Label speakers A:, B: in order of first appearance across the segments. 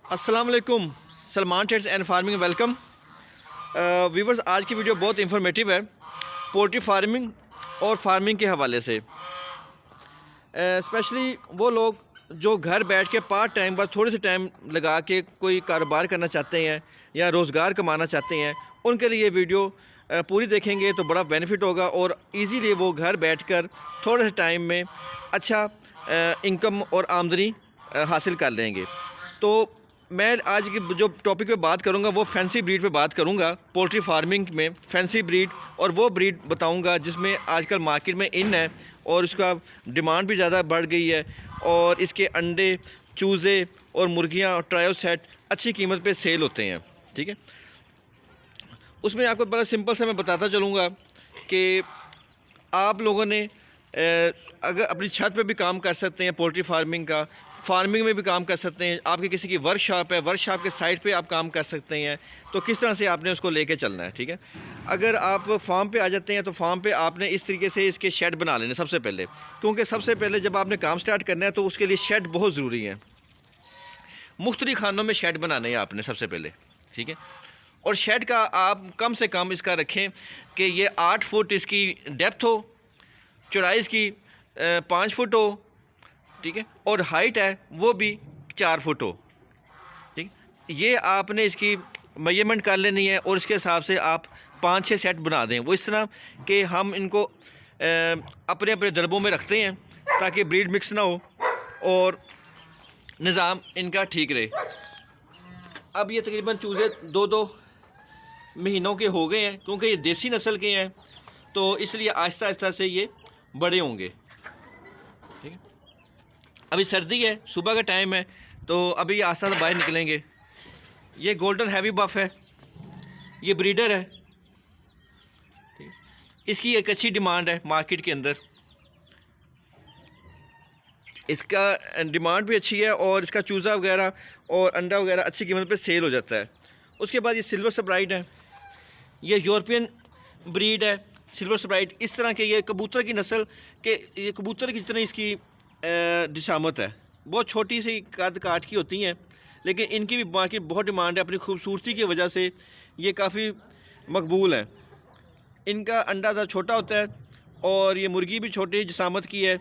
A: अस्सलाम वालेकुम, Salman trades and farming welcome. Viewers, आज की वीडियो बहुत इंफॉर्मेटिव है पोल्ट्री फार्मिंग और फार्मिंग के हवाले से। स्पेशली वो लोग जो घर बैठ के पार्ट टाइम बस थोड़े से टाइम लगा के कोई कारोबार करना चाहते हैं या रोज़गार कमाना चाहते हैं, उनके लिए ये वीडियो पूरी देखेंगे तो बड़ा बेनिफिट होगा और इजीली वो घर बैठकर थोड़े से टाइम में अच्छा इनकम और आमदनी हासिल कर लेंगे। तो मैं आज की जो टॉपिक पे बात करूंगा वो फैंसी ब्रीड पे बात करूंगा। पोल्ट्री फार्मिंग में फैंसी ब्रीड, और वो ब्रीड बताऊंगा जिसमें आजकल मार्केट में इन है और उसका डिमांड भी ज़्यादा बढ़ गई है और इसके अंडे, चूज़े और मुर्गियां, ट्रायो सेट अच्छी कीमत पे सेल होते हैं। ठीक है, उसमें आपको बड़ा सिंपल से मैं बताता चलूँगा कि आप लोगों ने अगर अपनी छत पे भी काम कर सकते हैं, पोल्ट्री फार्मिंग का, फार्मिंग में भी काम कर सकते हैं। आपकी किसी की वर्कशॉप है, वर्कशॉप के साइड पे आप काम कर सकते हैं। तो किस तरह से आपने उसको लेके चलना है, ठीक है। अगर आप फार्म पे आ जाते हैं तो फार्म पे आपने इस तरीके से इसके शेड बना लेने सबसे पहले, क्योंकि सबसे पहले जब आपने काम स्टार्ट करना है तो उसके लिए शेड बहुत ज़रूरी है। मुख्तलिफ खानों में शेड बनाने हैं आपने सबसे पहले, ठीक है। और शेड का आप कम से कम इसका रखें कि ये 8 फुट इसकी डेप्थ हो, चौड़ाई इसकी 5 फुट हो, ठीक है, और हाइट है वो भी 4 फुट हो, ठीक। ये आपने इसकी मेजरमेंट कर लेनी है और इसके हिसाब से आप 5-6 सेट बना दें। वो इस तरह कि हम इनको अपने अपने दरबों में रखते हैं ताकि ब्रीड मिक्स ना हो और निज़ाम इनका ठीक रहे। अब ये तकरीबन चूज़े 2-2 महीनों के हो गए हैं, क्योंकि ये देसी नस्ल के हैं तो इसलिए आहिस्ता आहिस्ता से ये बड़े होंगे, ठीक है। अभी सर्दी है, सुबह का टाइम है, तो अभी ये आस्ता से बाहर निकलेंगे। ये गोल्डन हैवी बफ है, ये ब्रीडर है, ठीक। इसकी एक अच्छी डिमांड है मार्केट के अंदर, इसका डिमांड भी अच्छी है और इसका चूज़ा वगैरह और अंडा वगैरह अच्छी कीमत पे सेल हो जाता है। उसके बाद ये सिल्वर स्प्राइट है, ये यूरोपियन ब्रीड है। सिल्वर स्प्राइट इस तरह के, ये कबूतर की नस्ल के, ये कबूतर की जितनी इसकी डिशामत है, बहुत छोटी सी कद काट की होती हैं, लेकिन इनकी भी मार्केट बहुत डिमांड है। अपनी खूबसूरती की वजह से ये काफ़ी मकबूल है। इनका अंडा ज़रा छोटा होता है और ये मुर्गी भी छोटी जिसामत की है,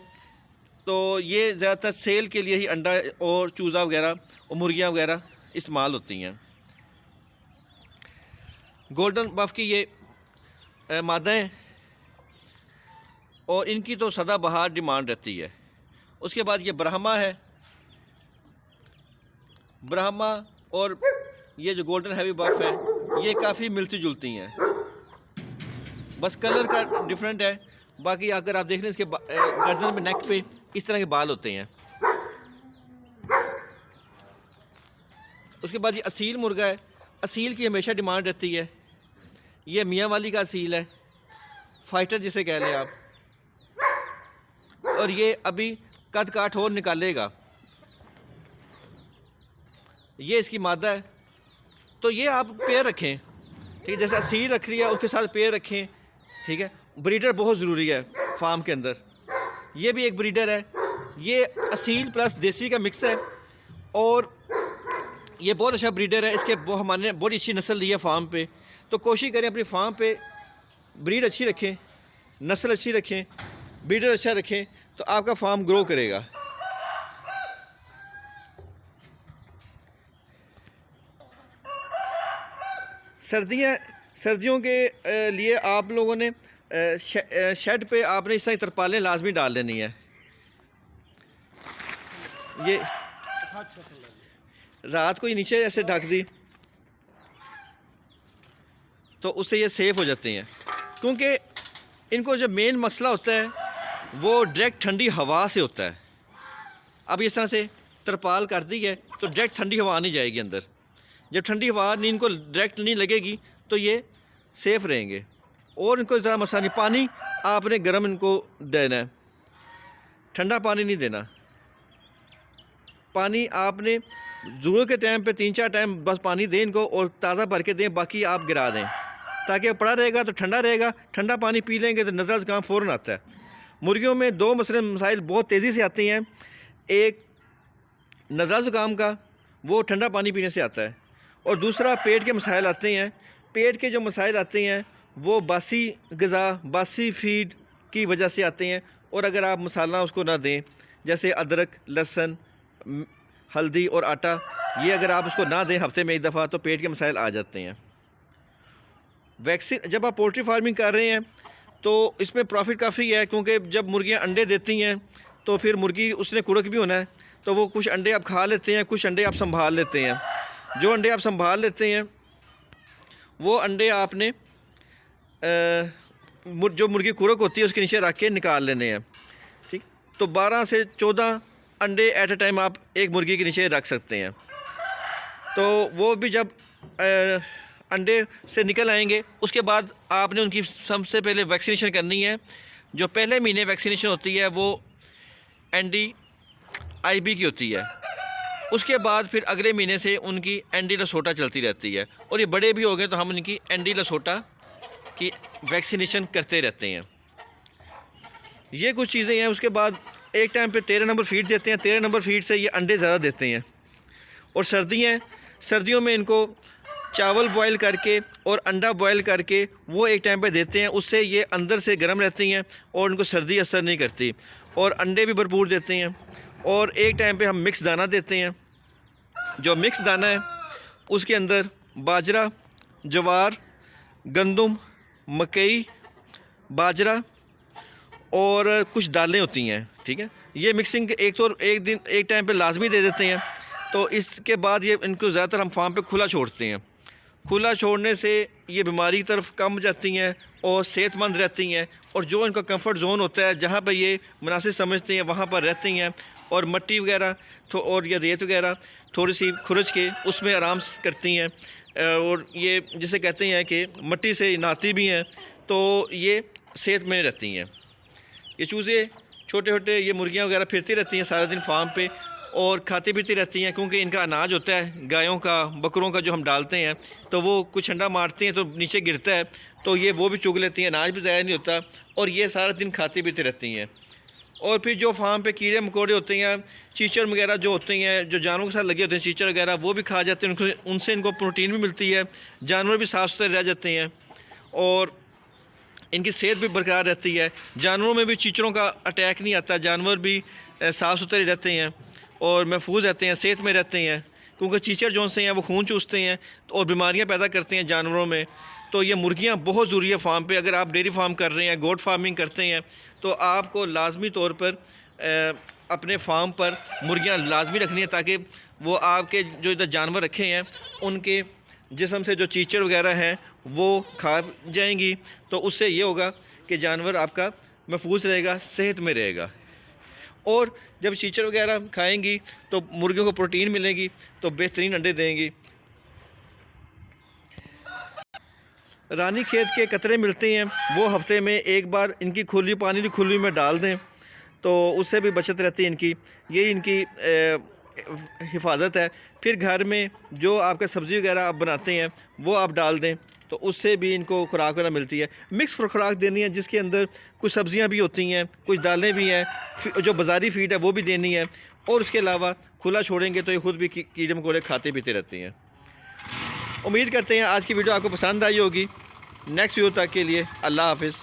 A: तो ये ज़्यादातर सेल के लिए ही अंडा और चूज़ा वगैरह और मुर्गियाँ वगैरह इस्तेमाल होती हैं। गोल्डन बफ की ये मादा हैं और इनकी तो सदाबहार डिमांड रहती है। उसके बाद ये ब्राह्मा है, ब्राह्मा और ये जो गोल्डन हैवी बफ है ये काफ़ी मिलती जुलती हैं, बस कलर का डिफरेंट है। बाकी अगर आप देख लें इसके गर्दन में, नेक पे इस तरह के बाल होते हैं। उसके बाद ये असील मुर्गा है, असील की हमेशा डिमांड रहती है। ये मियाँ वाली का असील है, फाइटर जिसे कह लें आप, और ये अभी कद काठ और निकालेगा। ये इसकी मादा है, तो ये आप पेयर रखें, ठीक है। जैसे असील रख लिया उसके साथ पेयर रखें, ठीक है। ब्रीडर बहुत ज़रूरी है फार्म के अंदर। ये भी एक ब्रीडर है, ये असील प्लस देसी का मिक्स है और ये बहुत अच्छा ब्रीडर है। इसके हमारे बहुत अच्छी नस्ल दी है फार्म पे, तो कोशिश करें अपनी फार्म पे ब्रीड अच्छी रखें, नस्ल अच्छी रखें, ब्रीडर अच्छा रखें, तो आपका फार्म ग्रो करेगा। सर्दियों के लिए आप लोगों ने शेड पे आपने इस तरह तरपालें लाजमी डाल देनी है। ये रात को ही नीचे ऐसे ढक दी तो उससे ये सेफ़ हो जाते हैं, क्योंकि इनको जो मेन मसला होता है वो डायरेक्ट ठंडी हवा से होता है। अब इस तरह से तरपाल कर दी है तो डायरेक्ट ठंडी हवा नहीं जाएगी अंदर। जब ठंडी हवा नहीं, इनको डायरेक्ट नहीं लगेगी तो ये सेफ़ रहेंगे। और इनको ज़्यादा मसला नहीं, पानी आपने गर्म इनको देना है, ठंडा पानी नहीं देना। पानी आपने ज़रूरत के टाइम पे 3-4 टाइम बस पानी दें इनको और ताज़ा भर के दें, बाकी आप गिरा दें ताकि पड़ा रहेगा तो ठंडा रहेगा। ठंडा पानी पी लेंगे तो नज़ला ज़ुकाम फ़ौरन आता है। मुर्गियों में 2 मसाइल बहुत तेज़ी से आती हैं, एक नज़ला ज़ुकाम का वो ठंडा पानी पीने से आता है। और दूसरा पेट के मसाइल आते हैं। पेट के जो मसाइल आते हैं वो बासी ग़िज़ा, बासी फ़ीड की वजह से आते हैं। और अगर आप मसाला उसको ना दें, जैसे अदरक, लहसुन, हल्दी और आटा, ये अगर आप उसको ना दें हफ्ते में एक दफ़ा, तो पेट के मसाइल आ जाते हैं। वैक्सीन, जब आप पोल्ट्री फार्मिंग कर रहे हैं तो इसमें प्रॉफिट काफ़ी है, क्योंकि जब मुर्गियां अंडे देती हैं तो फिर मुर्गी उसने कुड़क भी होना है, तो वो कुछ अंडे आप खा लेते हैं, कुछ अंडे आप संभाल लेते हैं। जो अंडे आप संभाल लेते हैं वो अंडे आपने जो मुर्गी कुड़क होती है उसके नीचे रख के निकाल लेने हैं। ठीक, तो 12 से 14 अंडे एट अ टाइम आप एक मुर्गी के नीचे रख सकते हैं। तो वो भी जब अंडे से निकल आएंगे उसके बाद आपने उनकी सबसे पहले वैक्सीनेशन करनी है। जो पहले महीने वैक्सीनेशन होती है वो NDIB की होती है। उसके बाद फिर अगले महीने से उनकी एंडी लसोटा चलती रहती है, और ये बड़े भी हो गए तो हम इनकी एंडी लसोटा की वैक्सीनेशन करते रहते हैं। ये कुछ चीज़ें हैं। उसके बाद एक टाइम पे 13 नंबर फीड देते हैं। 13 नंबर फीड से ये अंडे ज़्यादा देते हैं। और सर्दियों में इनको चावल बॉयल करके और अंडा बॉयल करके वो एक टाइम पे देते हैं। उससे ये अंदर से गर्म रहती हैं और उनको सर्दी असर नहीं करती, और अंडे भी भरपूर देते हैं। और एक टाइम पे हम मिक्स दाना देते हैं। जो मिक्स दाना है उसके अंदर बाजरा, ज्वार, गंदम, मकई, बाजरा और कुछ दालें होती हैं। ठीक है, ये मिक्सिंग एक टाइम पे लाजमी दे देते हैं। तो इसके बाद ये इनको ज़्यादातर हम फार्म पे खुला छोड़ते हैं। खुला छोड़ने से ये बीमारी की तरफ कम जाती हैं और सेहतमंद रहती हैं। और जो इनका कंफर्ट जोन होता है, जहाँ पर ये मुनासिब समझते हैं, वहाँ पर रहती हैं। और मट्टी वगैरह और या रेत वगैरह थोड़ी सी खुरच के उसमें आराम करती हैं। और ये जिसे कहते हैं कि मट्टी से नहाती भी हैं, तो ये सेहत में रहती हैं। ये चूज़े छोटे छोटे ये मुर्गियाँ वगैरह फिरती रहती हैं सारा दिन फार्म पे और खाती पीती रहती हैं, क्योंकि इनका अनाज होता है गायों का, बकरों का जो हम डालते हैं, तो वो कुछ अंडा मारती हैं तो नीचे गिरता है, तो ये वो भी चुग लेती हैं, अनाज भी ज़ाया नहीं होता, और ये सारा दिन खाती पीती रहती हैं। और फिर जो फार्म पे कीड़े मकोड़े होते हैं, चीचड़ वगैरह जो होते हैं, जो जानवरों के साथ लगे होते हैं चीचड़ वगैरह, वो भी खा जाते हैं। उनसे इनको प्रोटीन भी मिलती है, जानवर भी साफ़ सुथरे रह जाते हैं और इनकी सेहत भी बरकरार रहती है। जानवरों में भी चीचड़ों का अटैक नहीं आता, जानवर भी साफ़ सुथरे रहते हैं और महफूज रहते हैं, सेहत में रहते हैं। क्योंकि चीचड़ जो से हैं वो खून चूसते हैं और बीमारियां पैदा करते हैं जानवरों में। तो ये मुर्गियां बहुत ज़रूरी है फार्म पे। अगर आप डेयरी फार्म कर रहे हैं, गोट फार्मिंग करते हैं, तो आपको लाजमी तौर पर अपने फार्म पर मुर्गियां लाजमी रखनी है, ताकि वो आपके जो इधर जानवर रखे हैं उनके जिस्म से जो चीचड़ वगैरह हैं वो खा जाएंगी। तो उससे ये होगा कि जानवर आपका महफूज रहेगा, सेहत में रहेगा। और जब चीचड़ वगैरह खाएंगी तो मुर्गियों को प्रोटीन मिलेगी, तो बेहतरीन अंडे देंगी। रानी खेत के कतरे मिलते हैं, वो हफ्ते में एक बार इनकी खुली पानी की खुली में डाल दें, तो उससे भी बचत रहती है इनकी। ये इनकी हिफाजत है। फिर घर में जो आपका सब्ज़ी वगैरह आप बनाते हैं वो आप डाल दें, तो उससे भी इनको खुराक वगैरह मिलती है। मिक्स खुराक देनी है, जिसके अंदर कुछ सब्ज़ियां भी होती हैं, कुछ दालें भी हैं, जो बाज़ारी फीड है वो भी देनी है। और उसके अलावा खुला छोड़ेंगे तो ये खुद भी कीड़े मकोड़े खाते पीते रहते हैं। उम्मीद करते हैं आज की वीडियो आपको पसंद आई होगी। नेक्स्ट वीडियो तक के लिए अल्लाह हाफ़िज़।